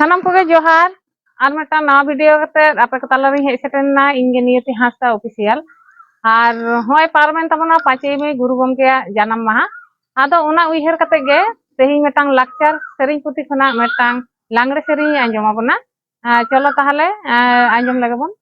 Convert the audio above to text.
सानाम को जोहार और मिट्टान नवा वीडियो कते आपे को ताला रे हेज सेटेना इंगे नियति हांसदा ऑफिशियल और होय पारमेन तमना 5 मई गुरु गमके जन्म माहा आदो उना उइहर कते गे तेही मिट्टान लाक्चर सेरिंग पुति खना मिट्टान लांगड़े सेरिंग आंजम आबना चलो ताहले आंजम लगबन।